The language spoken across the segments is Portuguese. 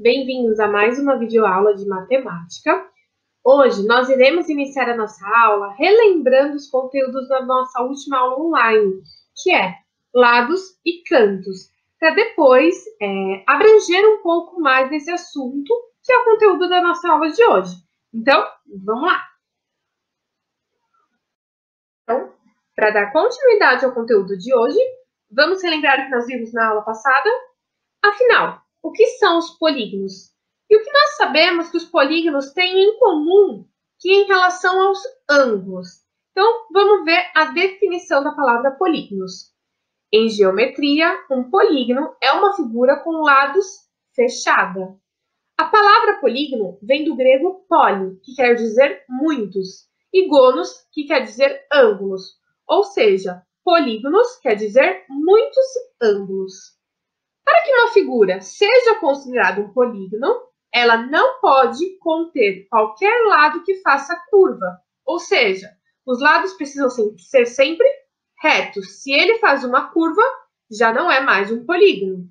Bem-vindos a mais uma videoaula de matemática. Hoje nós iremos iniciar a nossa aula relembrando os conteúdos da nossa última aula online, que é lados e cantos, para depois abranger um pouco mais desse assunto, que é o conteúdo da nossa aula de hoje. Então, vamos lá! Então, para dar continuidade ao conteúdo de hoje, vamos relembrar o que nós vimos na aula passada? Afinal, o que são os polígonos? E o que nós sabemos que os polígonos têm em comum que em relação aos ângulos? Então, vamos ver a definição da palavra polígonos. Em geometria, um polígono é uma figura com lados fechada. A palavra polígono vem do grego poli, que quer dizer muitos, e gonos, que quer dizer ângulos. Ou seja, polígonos quer dizer muitos ângulos. Para que uma figura seja considerada um polígono, ela não pode conter qualquer lado que faça curva. Ou seja, os lados precisam ser sempre retos. Se ele faz uma curva, já não é mais um polígono.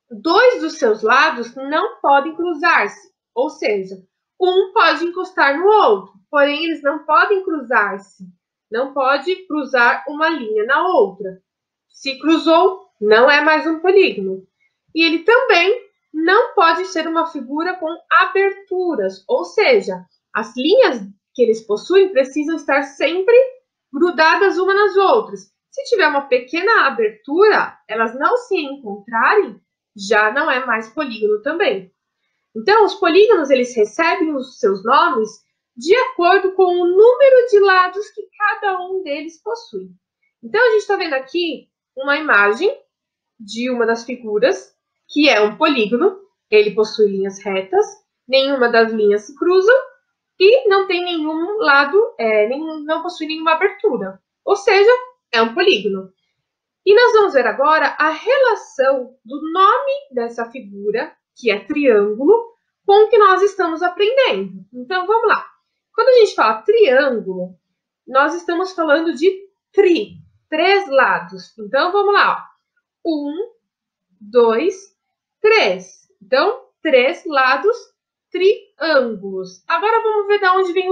Dois dos seus lados não podem cruzar-se. Ou seja, um pode encostar no outro, porém eles não podem cruzar-se. Não pode cruzar uma linha na outra. Se cruzou, não é mais um polígono. E ele também não pode ser uma figura com aberturas, ou seja, as linhas que eles possuem precisam estar sempre grudadas umas nas outras. Se tiver uma pequena abertura, elas não se encontrarem, já não é mais polígono também. Então, os polígonos eles recebem os seus nomes de acordo com o número de lados que cada um deles possui. Então, a gente está vendo aqui uma imagem de uma das figuras, que é um polígono. Ele possui linhas retas, nenhuma das linhas se cruzam e não tem nenhum lado, não possui nenhuma abertura. Ou seja, é um polígono. E nós vamos ver agora a relação do nome dessa figura, que é triângulo, com o que nós estamos aprendendo. Então, vamos lá. Quando a gente fala triângulo, nós estamos falando de três lados. Então, vamos lá. 1, 2, 3. Então, três lados, triângulos. Agora, vamos ver de onde vem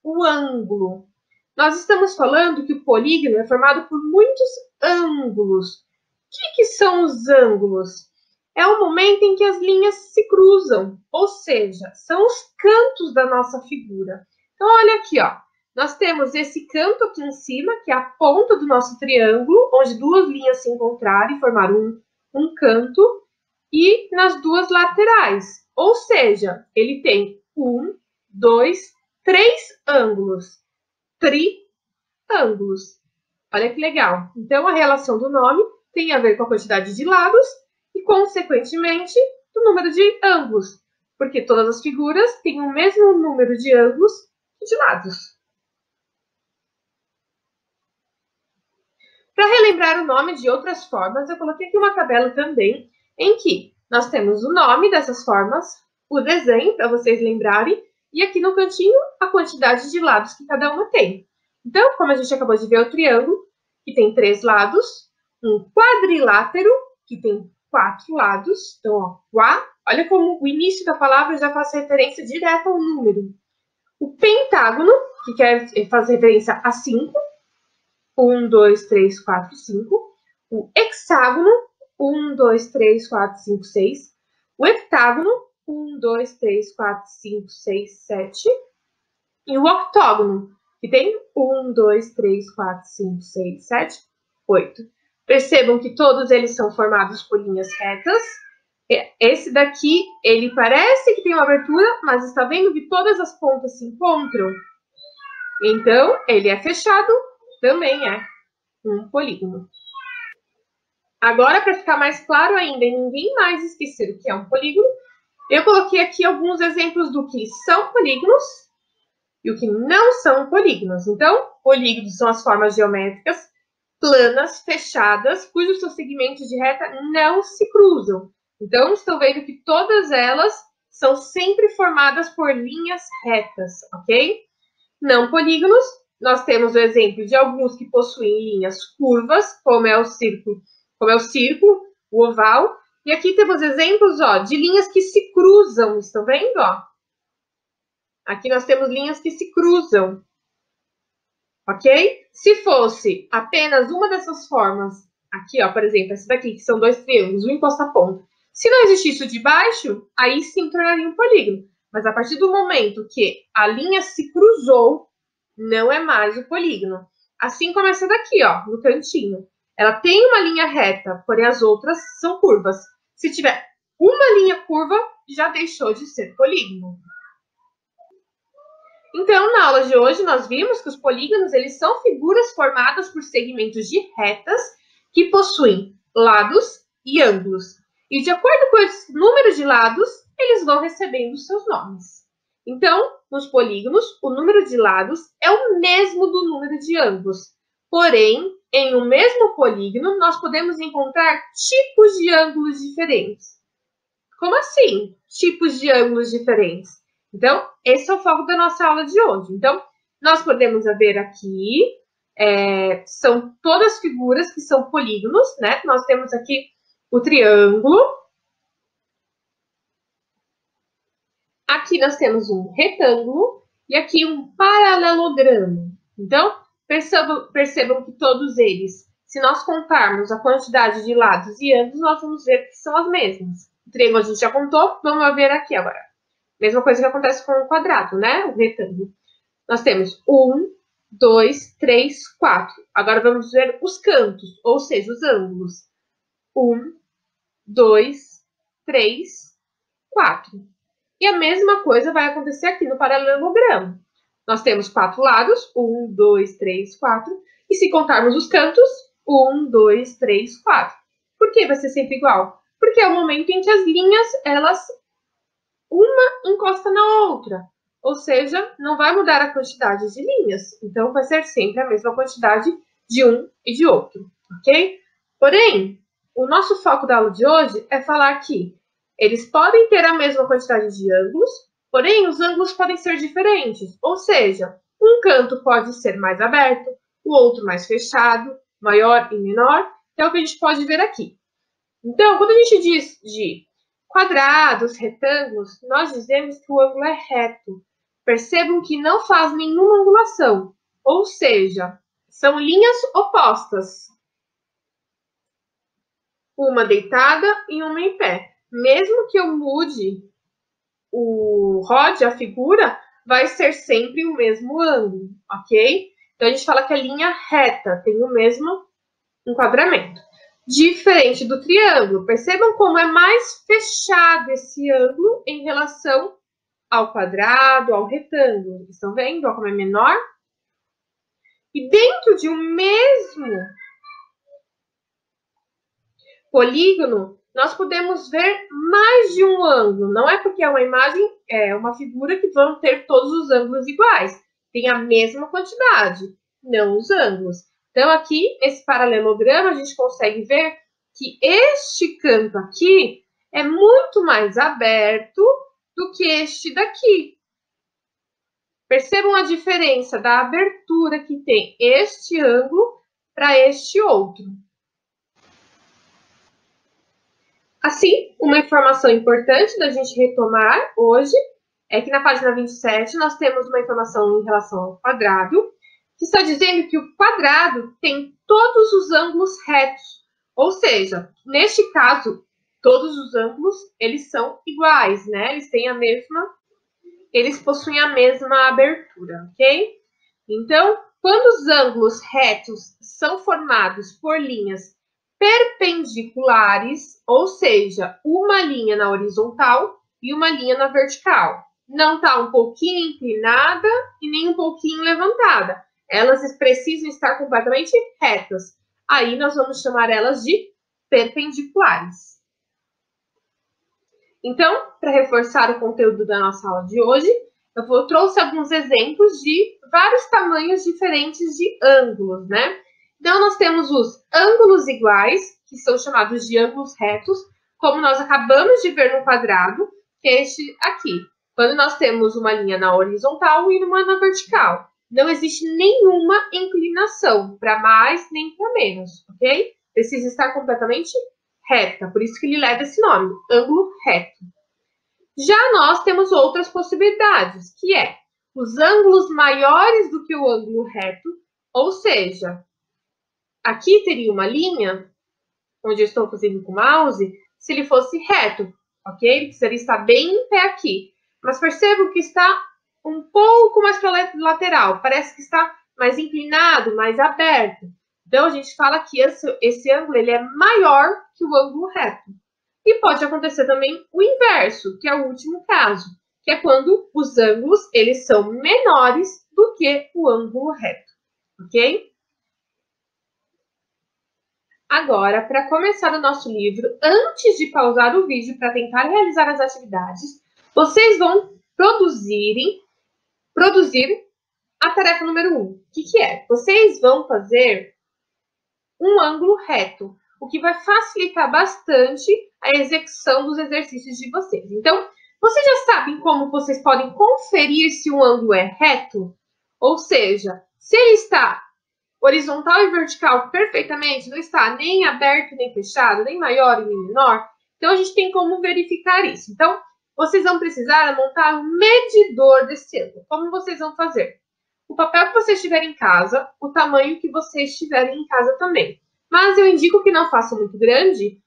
o ângulo. Nós estamos falando que o polígono é formado por muitos ângulos. O que são os ângulos? É o momento em que as linhas se cruzam, ou seja, são os cantos da nossa figura. Então, olha aqui, ó. Nós temos esse canto aqui em cima, que é a ponta do nosso triângulo, onde duas linhas se encontraram e formaram um canto, e nas duas laterais. Ou seja, ele tem 1, 2, 3 ângulos. Triângulos. Olha que legal. Então, a relação do nome tem a ver com a quantidade de lados e, consequentemente, do número de ângulos, porque todas as figuras têm o mesmo número de ângulos e de lados. Para relembrar o nome de outras formas, eu coloquei aqui uma tabela também, em que nós temos o nome dessas formas, o desenho, para vocês lembrarem, e aqui no cantinho, a quantidade de lados que cada uma tem. Então, como a gente acabou de ver, o triângulo, que tem 3 lados, um quadrilátero, que tem 4 lados. Então, ó, olha como o início da palavra já faz referência direta ao número. O pentágono, que faz referência a 5. 1, 2, 3, 4, 5. O hexágono, 1, 2, 3, 4, 5, 6. O heptágono, 1, 2, 3, 4, 5, 6, 7. E o octógono, que tem 1, 2, 3, 4, 5, 6, 7, 8. Percebam que todos eles são formados por linhas retas. Esse daqui, ele parece que tem uma abertura, mas está vendo que todas as pontas se encontram? Então, ele é fechado, também é um polígono. Agora, para ficar mais claro ainda e ninguém mais esquecer o que é um polígono, eu coloquei aqui alguns exemplos do que são polígonos e o que não são polígonos. Então, polígonos são as formas geométricas planas, fechadas, cujos seus segmentos de reta não se cruzam. Então, estão vendo que todas elas são sempre formadas por linhas retas, ok? Não polígonos, nós temos o exemplo de alguns que possuem linhas curvas, como é o círculo, o oval, E aqui temos exemplos, ó, de linhas que se cruzam, estão vendo, ó? Aqui nós temos linhas que se cruzam, ok? Se fosse apenas uma dessas formas, aqui, ó, por exemplo, essa daqui, que são dois triângulos, um encosta a ponta. Se não existisse o de baixo, aí sim tornaria um polígono. Mas a partir do momento que a linha se cruzou, não é mais o polígono. Assim como essa daqui, ó, no cantinho. Ela tem uma linha reta, porém as outras são curvas. Se tiver uma linha curva, já deixou de ser polígono. Então, na aula de hoje, nós vimos que os polígonos eles são figuras formadas por segmentos de retas que possuem lados e ângulos. E de acordo com esse número de lados, eles vão recebendo seus nomes. Então, nos polígonos, o número de lados é o mesmo do número de ângulos. Porém, em um mesmo polígono, nós podemos encontrar tipos de ângulos diferentes. Como assim? Tipos de ângulos diferentes? Então, esse é o foco da nossa aula de hoje. Então, nós podemos ver aqui, são todas figuras que são polígonos, né? Nós temos aqui o triângulo. Aqui nós temos um retângulo e aqui um paralelogramo. Então, percebam que todos eles, se nós contarmos a quantidade de lados e ângulos, nós vamos ver que são as mesmas. O triângulo a gente já contou, vamos ver aqui agora. Mesma coisa que acontece com o quadrado, né? O retângulo. Nós temos 1, 2, 3, 4. Agora vamos ver os cantos, ou seja, os ângulos. 1, 2, 3, 4. E a mesma coisa vai acontecer aqui no paralelogramo. Nós temos 4 lados, 1, 2, 3, 4. E se contarmos os cantos, 1, 2, 3, 4. Por que vai ser sempre igual? Porque é o momento em que as linhas, uma encosta na outra. Ou seja, não vai mudar a quantidade de linhas. Então, vai ser sempre a mesma quantidade de um e de outro, ok? Porém, o nosso foco da aula de hoje é falar que eles podem ter a mesma quantidade de ângulos, porém, os ângulos podem ser diferentes. Ou seja, um canto pode ser mais aberto, o outro mais fechado, maior e menor. É o que a gente pode ver aqui. Então, quando a gente diz de quadrados, retângulos, nós dizemos que o ângulo é reto. Percebam que não faz nenhuma angulação, ou seja, são linhas opostas. Uma deitada e uma em pé. Mesmo que eu mude rode, a figura, vai ser sempre o mesmo ângulo, ok? Então, a gente fala que a linha reta tem o mesmo enquadramento. Diferente do triângulo, percebam como é mais fechado esse ângulo em relação ao quadrado, ao retângulo. Estão vendo como é menor? E dentro de um mesmo polígono, nós podemos ver mais de um ângulo. Não é porque é uma imagem, é uma figura que vão ter todos os ângulos iguais. Tem a mesma quantidade, não os ângulos. Então, aqui, esse paralelogramo, a gente consegue ver que este canto aqui é muito mais aberto do que este daqui. Percebam a diferença da abertura que tem este ângulo para este outro. Assim, uma informação importante da gente retomar hoje é que na página 27 nós temos uma informação em relação ao quadrado, que está dizendo que o quadrado tem todos os ângulos retos. Ou seja, neste caso, todos os ângulos, eles são iguais, né? Eles possuem a mesma abertura, ok? Então, quando os ângulos retos são formados por linhas perpendiculares, ou seja, uma linha na horizontal e uma linha na vertical. Não está um pouquinho inclinada e nem um pouquinho levantada. Elas precisam estar completamente retas. Aí nós vamos chamar elas de perpendiculares. Então, para reforçar o conteúdo da nossa aula de hoje, eu trouxe alguns exemplos de vários tamanhos diferentes de ângulos, né? Então, nós temos os ângulos iguais, que são chamados de ângulos retos, como nós acabamos de ver no quadrado, que é este aqui. Quando nós temos uma linha na horizontal e uma na vertical. Não existe nenhuma inclinação, para mais nem para menos, ok? Precisa estar completamente reta, por isso que ele leva esse nome, ângulo reto. Já nós temos outras possibilidades, que é os ângulos maiores do que o ângulo reto, ou seja, aqui teria uma linha, onde eu estou fazendo com o mouse, se ele fosse reto, ok? Ele precisaria estar bem em pé aqui. Mas percebo que está um pouco mais para o lateral, parece que está mais inclinado, mais aberto. Então, a gente fala que esse ângulo ele é maior que o ângulo reto. E pode acontecer também o inverso, que é o último caso, que é quando os ângulos eles são menores do que o ângulo reto, ok? Agora, para começar o nosso livro, antes de pausar o vídeo para tentar realizar as atividades, vocês vão produzir a tarefa número 1. O que é? Vocês vão fazer um ângulo reto, o que vai facilitar bastante a execução dos exercícios de vocês. Então, vocês já sabem como vocês podem conferir se um ângulo é reto? Ou seja, se ele está horizontal e vertical perfeitamente, não está nem aberto nem fechado, nem maior e nem menor, então a gente tem como verificar isso. Então, vocês vão precisar montar um medidor desse ângulo. Como vocês vão fazer? O papel que vocês tiverem em casa, o tamanho que vocês tiverem em casa também. Mas eu indico que não faça muito grande,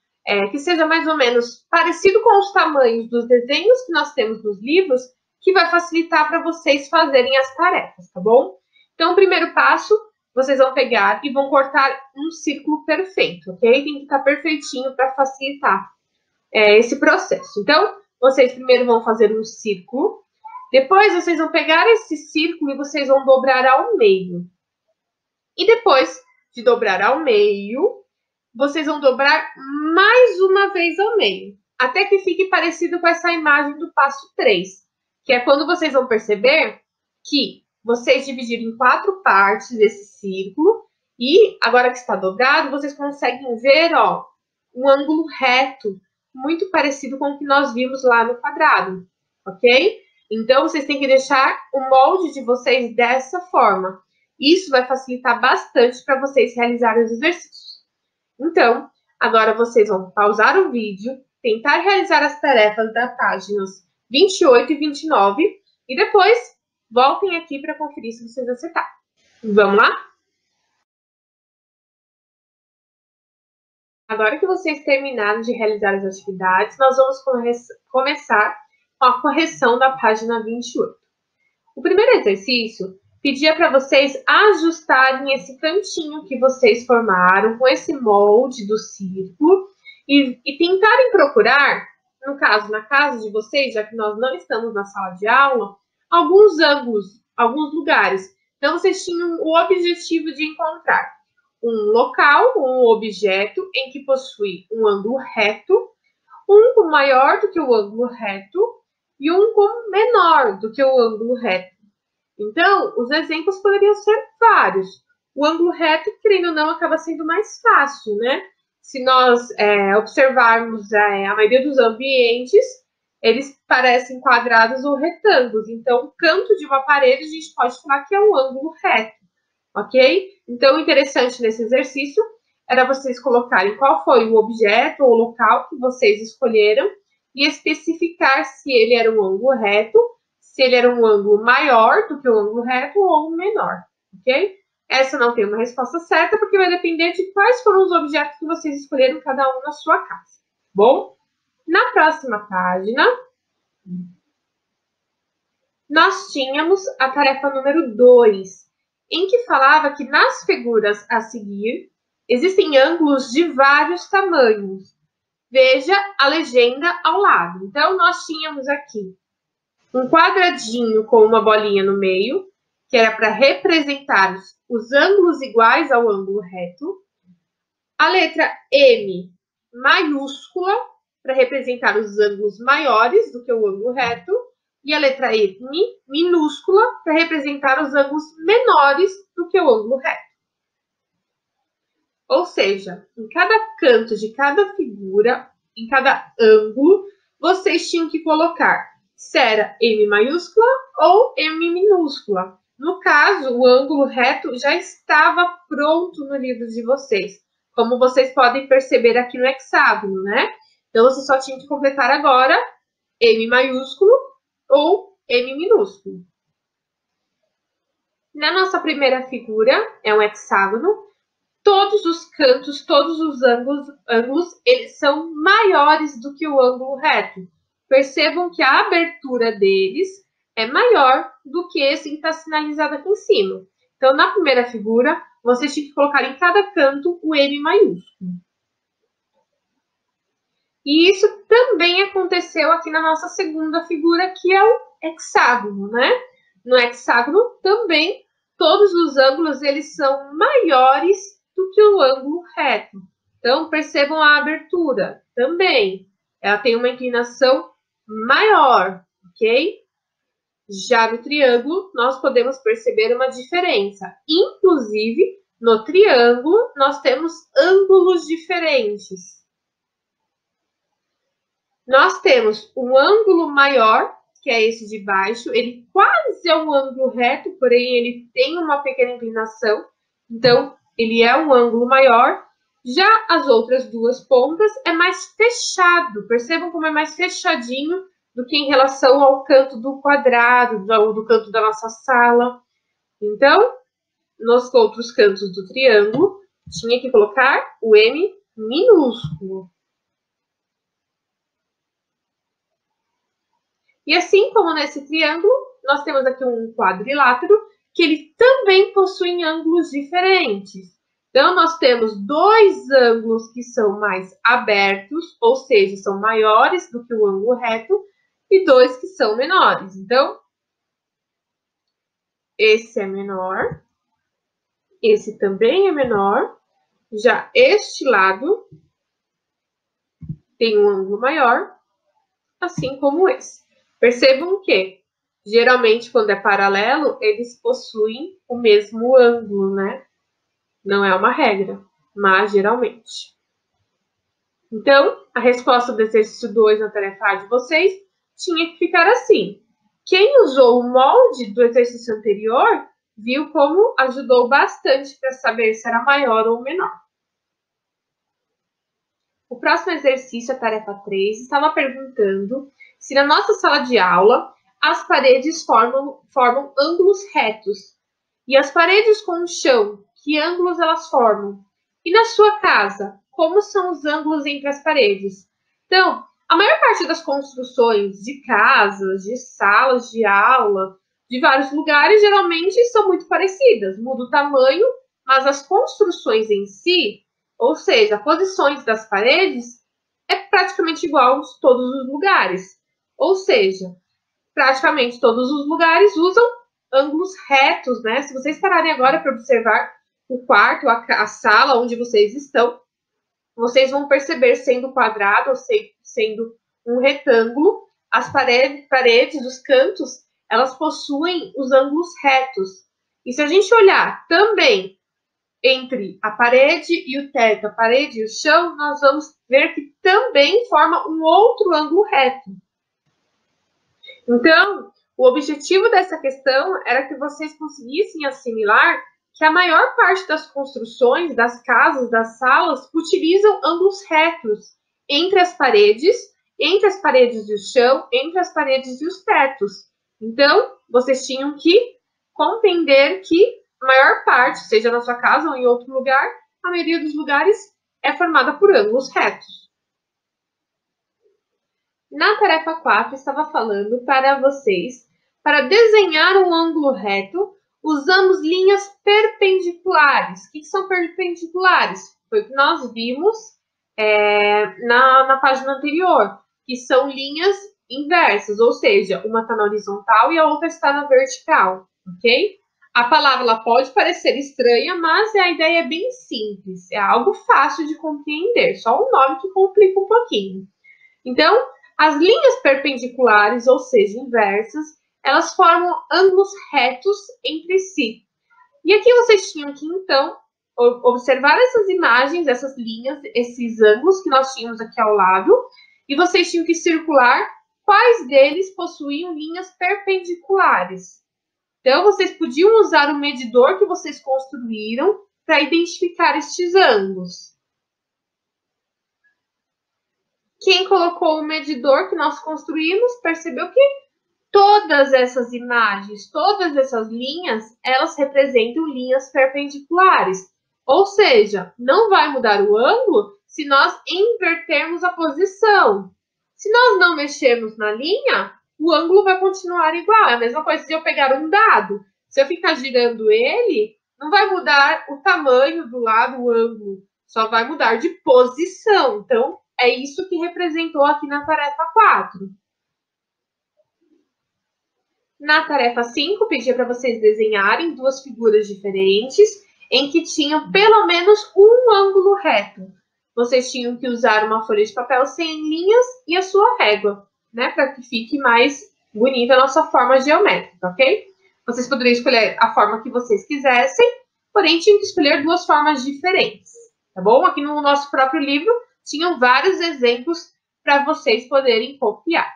que seja mais ou menos parecido com os tamanhos dos desenhos que nós temos nos livros, que vai facilitar para vocês fazerem as tarefas, tá bom? Então, o primeiro passo, vocês vão pegar e vão cortar um círculo perfeito, ok? Tem que estar perfeitinho para facilitar esse processo. Então, vocês primeiro vão fazer um círculo, depois vocês vão pegar esse círculo e vocês vão dobrar ao meio. E depois de dobrar ao meio, vocês vão dobrar mais uma vez ao meio, até que fique parecido com essa imagem do passo 3, que é quando vocês vão perceber que vocês dividiram em 4 partes esse círculo e agora que está dobrado, vocês conseguem ver, ó, um ângulo reto, muito parecido com o que nós vimos lá no quadrado, ok? Então, vocês têm que deixar o molde de vocês dessa forma. Isso vai facilitar bastante para vocês realizarem os exercícios. Então, agora vocês vão pausar o vídeo, tentar realizar as tarefas das páginas 28 e 29 e depois voltem aqui para conferir se vocês acertaram. Vamos lá? Agora que vocês terminaram de realizar as atividades, nós vamos começar com a correção da página 28. O primeiro exercício pedia para vocês ajustarem esse cantinho que vocês formaram com esse molde do círculo e tentarem procurar, no caso, na casa de vocês, já que nós não estamos na sala de aula, alguns ângulos, alguns lugares. Então, vocês tinham o objetivo de encontrar um local, um objeto em que possui um ângulo reto, um com maior do que o ângulo reto e um com menor do que o ângulo reto. Então, os exemplos poderiam ser vários. O ângulo reto, querendo ou não, acaba sendo mais fácil, né? Se nós observarmos a maioria dos ambientes, eles parecem quadrados ou retângulos. Então, o canto de uma parede, a gente pode falar que é um ângulo reto, ok? Então, o interessante nesse exercício era vocês colocarem qual foi o objeto ou local que vocês escolheram e especificar se ele era um ângulo reto, se ele era um ângulo maior do que o ângulo reto ou menor, ok? Essa não tem uma resposta certa, porque vai depender de quais foram os objetos que vocês escolheram cada um na sua casa. Bom, na próxima página, nós tínhamos a tarefa número 2, em que falava que nas figuras a seguir existem ângulos de vários tamanhos. Veja a legenda ao lado. Então, nós tínhamos aqui um quadradinho com uma bolinha no meio, que era para representar os ângulos iguais ao ângulo reto. A letra M maiúscula, para representar os ângulos maiores do que o ângulo reto. E a letra E minúscula, para representar os ângulos menores do que o ângulo reto. Ou seja, em cada canto de cada figura, em cada ângulo, vocês tinham que colocar se era M maiúscula ou M minúscula. No caso, o ângulo reto já estava pronto no livro de vocês. como vocês podem perceber aqui no hexágono, né? Então, você só tinha que completar agora M maiúsculo ou M minúsculo. Na nossa primeira figura, é um hexágono. Todos os cantos, todos os ângulos, eles são maiores do que o ângulo reto. Percebam que a abertura deles é maior do que esse que está sinalizado aqui em cima. Então, na primeira figura, vocês tinham que colocar em cada canto o M maiúsculo. E isso também aconteceu aqui na nossa segunda figura, que é o hexágono, né? No hexágono também, todos os ângulos eles são maiores do que o ângulo reto. Então, percebam a abertura também. Ela tem uma inclinação maior, ok? Já no triângulo, nós podemos perceber uma diferença. Inclusive, no triângulo, nós temos ângulos diferentes. Nós temos um ângulo maior, que é esse de baixo. Ele quase é um ângulo reto, porém ele tem uma pequena inclinação. Então, ele é um ângulo maior. Já as outras duas pontas é mais fechado. Percebam como é mais fechadinho do que em relação ao canto do quadrado, ou do canto da nossa sala. Então, nos outros cantos do triângulo, tinha que colocar o M minúsculo. E assim como nesse triângulo, nós temos aqui um quadrilátero, que ele também possui ângulos diferentes. Então, nós temos dois ângulos que são mais abertos, ou seja, são maiores do que o ângulo reto, e dois que são menores. Então, esse é menor, esse também é menor. Já este lado tem um ângulo maior, assim como esse. Percebam que, geralmente, quando é paralelo, eles possuem o mesmo ângulo, né? Não é uma regra, mas geralmente. Então, a resposta do exercício 2 na tarefa A de vocês tinha que ficar assim. Quem usou o molde do exercício anterior, viu como ajudou bastante para saber se era maior ou menor. O próximo exercício, a tarefa 3, estava perguntando se na nossa sala de aula as paredes formam ângulos retos. E as paredes com o chão, que ângulos elas formam? E na sua casa, como são os ângulos entre as paredes? Então, a maior parte das construções de casas, de salas de aula, de vários lugares, geralmente são muito parecidas. Muda o tamanho, mas as construções em si, ou seja, posições das paredes, é praticamente igual em todos os lugares. Ou seja, praticamente todos os lugares usam ângulos retos, né? Se vocês pararem agora para observar o quarto, a sala onde vocês estão, vocês vão perceber, sendo quadrado ou sendo um retângulo, as paredes, os cantos, elas possuem os ângulos retos. E se a gente olhar também entre a parede e o teto, a parede e o chão, nós vamos ver que também forma um outro ângulo reto. Então, o objetivo dessa questão era que vocês conseguissem assimilar que a maior parte das construções, das casas, das salas, utilizam ângulos retos entre as paredes e o chão, entre as paredes e os tetos. Então, vocês tinham que compreender que a maior parte, seja na sua casa ou em outro lugar, a maioria dos lugares é formada por ângulos retos. Na tarefa 4, estava falando para vocês, para desenhar um ângulo reto, usamos linhas perpendiculares. O que são perpendiculares? Foi o que nós vimos na página anterior, que são linhas inversas, ou seja, uma está na horizontal e a outra está na vertical, ok? A palavra ela pode parecer estranha, mas a ideia é bem simples, é algo fácil de compreender, só o nome que complica um pouquinho. Então, as linhas perpendiculares, ou seja, inversas, elas formam ângulos retos entre si. E aqui vocês tinham que, então, observar essas imagens, essas linhas, esses ângulos que nós tínhamos aqui ao lado, e vocês tinham que circular quais deles possuíam linhas perpendiculares. Então, vocês podiam usar o medidor que vocês construíram para identificar estes ângulos. quem colocou o medidor que nós construímos percebeu que todas essas imagens, todas essas linhas, elas representam linhas perpendiculares. Ou seja, não vai mudar o ângulo se nós invertermos a posição. Se nós não mexermos na linha, o ângulo vai continuar igual. É a mesma coisa se eu pegar um dado. Se eu ficar girando ele, não vai mudar o tamanho do lado, o ângulo. Só vai mudar de posição. Então, é isso que representou aqui na tarefa 4. Na tarefa 5, pedia para vocês desenharem duas figuras diferentes em que tinham pelo menos um ângulo reto. Vocês tinham que usar uma folha de papel sem linhas e a sua régua, né? Para que fique mais bonita a nossa forma geométrica, ok? Vocês poderiam escolher a forma que vocês quisessem, porém tinham que escolher duas formas diferentes, tá bom? Aqui no nosso próprio livro tinham vários exemplos para vocês poderem copiar,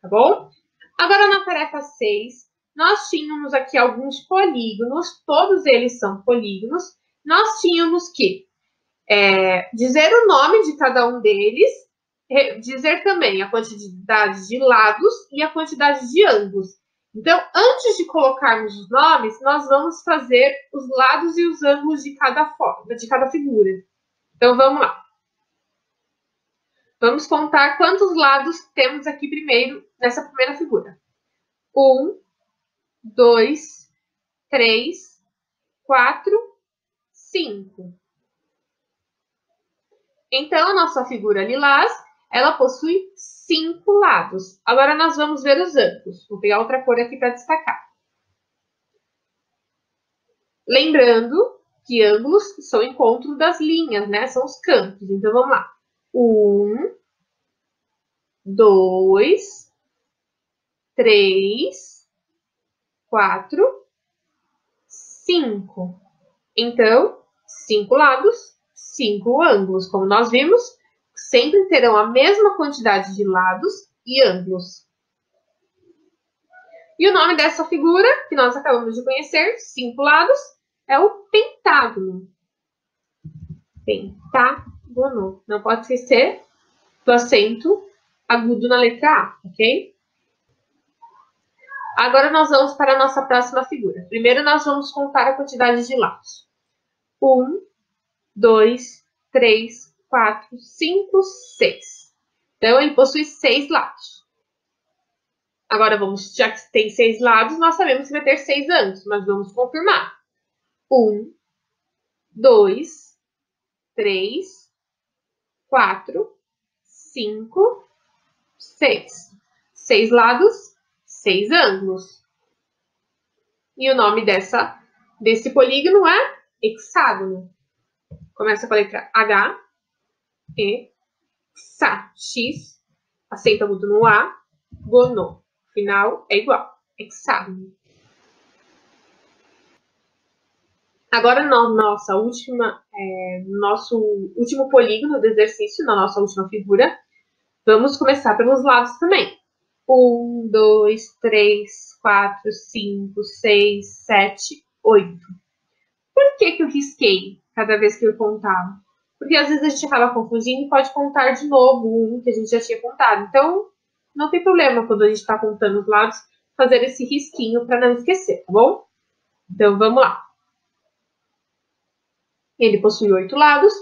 tá bom? Agora, na tarefa 6, nós tínhamos aqui alguns polígonos, todos eles são polígonos. Nós tínhamos que dizer o nome de cada um deles, dizer também a quantidade de lados e a quantidade de ângulos. Então, antes de colocarmos os nomes, nós vamos fazer os lados e os ângulos de cada figura. Então, vamos lá. Vamos contar quantos lados temos aqui primeiro, nessa primeira figura. 1, 2, 3, 4, 5. Então, a nossa figura lilás, ela possui 5 lados. Agora, nós vamos ver os ângulos. Vou pegar outra cor aqui para destacar. Lembrando que ângulos são o encontro das linhas, né? São os cantos. Então, vamos lá. 1, 2, 3, 4, 5. Então, 5 lados, 5 ângulos. Como nós vimos, sempre terão a mesma quantidade de lados e ângulos. E o nome dessa figura, que nós acabamos de conhecer, 5 lados, é o pentágono. Pentágono. Não pode esquecer do acento agudo na letra A, ok? Agora nós vamos para a nossa próxima figura. Primeiro nós vamos contar a quantidade de lados. 1, 2, 3, 4, 5, 6. Então, ele possui 6 lados. Agora, já que tem 6 lados, nós sabemos que vai ter 6 ângulos, mas vamos confirmar. 1, 2, 3, 4, 5, 6. 6 lados, 6 ângulos. E o nome desse polígono é hexágono. Começa com a letra H, E, X, X, acento agudo no A, gono. Final é igual, hexágono. Agora, nosso último polígono do exercício, na nossa última figura, vamos começar pelos lados também. 1, 2, 3, 4, 5, 6, 7, 8. Por que eu risquei cada vez que eu contava? Porque às vezes a gente acaba confundindo e pode contar de novo um que a gente já tinha contado. Então, não tem problema quando a gente está contando os lados, fazer esse risquinho para não esquecer, tá bom? Então, vamos lá. Ele possui 8 lados.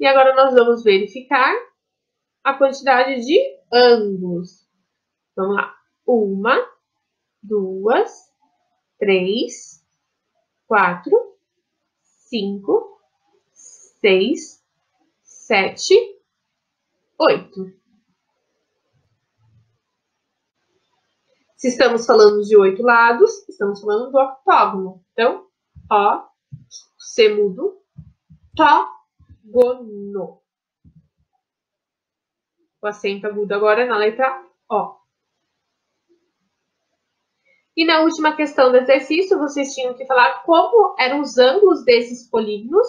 E agora nós vamos verificar a quantidade de ângulos. Vamos lá. 1, 2, 3, 4, 5, 6, 7, 8. Se estamos falando de 8 lados, estamos falando do octógono. Então, ó, C mudo, gono. O acento agudo agora é na letra O. E na última questão do exercício, vocês tinham que falar como eram os ângulos desses polígonos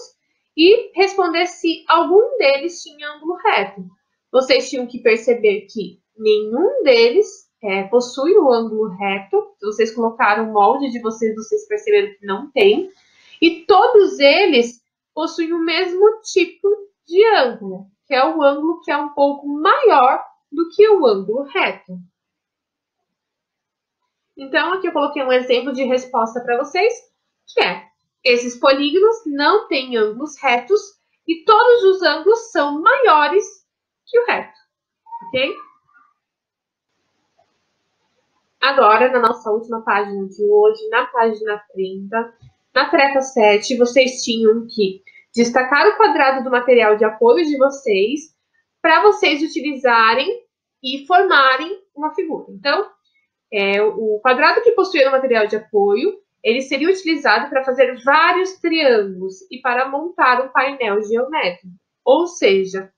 e responder se algum deles tinha ângulo reto. Vocês tinham que perceber que nenhum deles possui o ângulo reto. Se vocês colocaram o molde de vocês perceberam que não tem. E todos eles possuem o mesmo tipo de ângulo. que é o ângulo que é um pouco maior do que o ângulo reto. Então, aqui eu coloquei um exemplo de resposta para vocês, que é: esses polígonos não têm ângulos retos e todos os ângulos são maiores que o reto, ok? Agora, na nossa última página de hoje, na página 30, na tarefa 7, vocês tinham que destacar o quadrado do material de apoio de vocês para vocês utilizarem e formarem uma figura. Então, o quadrado que possui no material de apoio, ele seria utilizado para fazer vários triângulos e para montar um painel geométrico. Ou seja,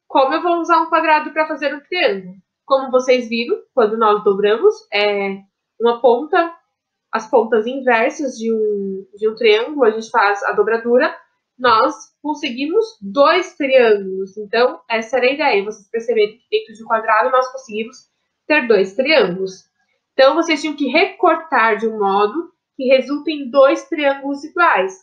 como eu vou usar um quadrado para fazer um triângulo? Como vocês viram, quando nós dobramos uma ponta, as pontas inversas de um triângulo, a gente faz a dobradura, nós conseguimos dois triângulos. Então, essa era a ideia, vocês perceberem que dentro de um quadrado nós conseguimos ter dois triângulos. Então, vocês tinham que recortar de um modo que resulte em dois triângulos iguais.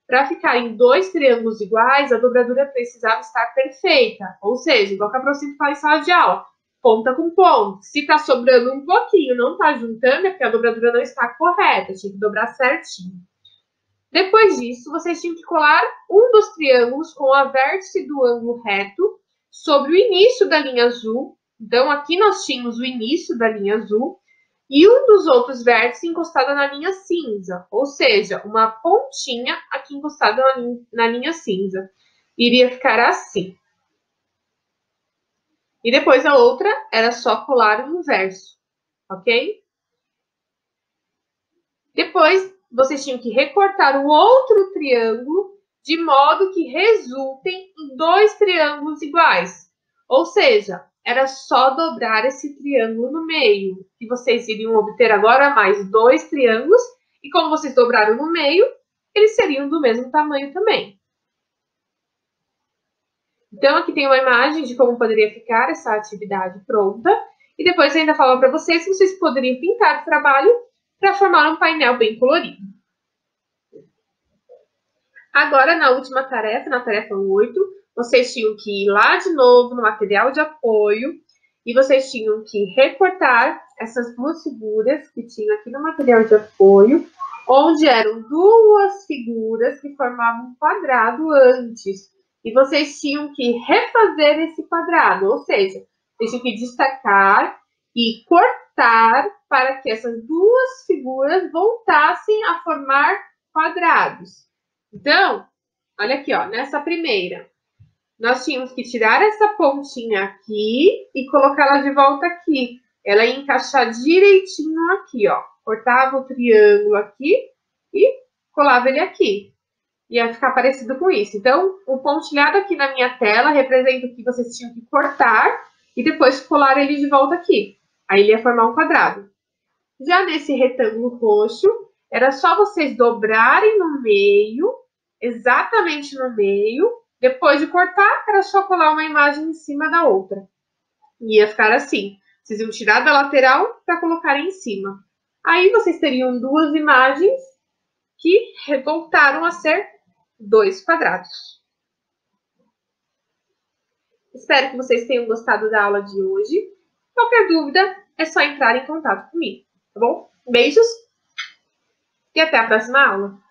Para ficar em dois triângulos iguais, a dobradura precisava estar perfeita. Ou seja, igual que a professora fala em sala de aula, ponta com ponta. Se está sobrando um pouquinho, não está juntando, é porque a dobradura não está correta. Tinha que dobrar certinho. Depois disso, vocês tinham que colar um dos triângulos com a vértice do ângulo reto sobre o início da linha azul. Então, aqui nós tínhamos o início da linha azul e um dos outros vértices encostado na linha cinza, ou seja, uma pontinha aqui encostada na linha cinza. Iria ficar assim. E depois a outra era só colar o inverso, ok? Depois, vocês tinham que recortar o outro triângulo de modo que resultem em dois triângulos iguais. Ou seja, era só dobrar esse triângulo no meio, que vocês iriam obter agora mais dois triângulos, e como vocês dobraram no meio, eles seriam do mesmo tamanho também. Então, aqui tem uma imagem de como poderia ficar essa atividade pronta, e depois ainda falo para vocês que vocês poderiam pintar o trabalho para formar um painel bem colorido. Agora, na última tarefa, na tarefa 8, vocês tinham que ir lá de novo no material de apoio e vocês tinham que recortar essas duas figuras que tinham aqui no material de apoio, onde eram duas figuras que formavam um quadrado antes. E vocês tinham que refazer esse quadrado, ou seja, vocês tinham que destacar e cortar para que essas duas figuras voltassem a formar quadrados. Então, olha aqui, ó, nessa primeira, nós tínhamos que tirar essa pontinha aqui e colocá-la de volta aqui. Ela ia encaixar direitinho aqui, ó. Cortava o triângulo aqui e colava ele aqui. Ia ficar parecido com isso. Então, o pontilhado aqui na minha tela representa o que vocês tinham que cortar e depois colar ele de volta aqui. Aí ele ia formar um quadrado. Já nesse retângulo roxo, era só vocês dobrarem no meio, exatamente no meio. Depois de cortar, era só colar uma imagem em cima da outra. E ia ficar assim. Vocês iam tirar da lateral para colocar em cima. Aí vocês teriam duas imagens que voltaram a ser dois quadrados. Espero que vocês tenham gostado da aula de hoje. Qualquer dúvida, é só entrar em contato comigo, tá bom? Beijos e até a próxima aula!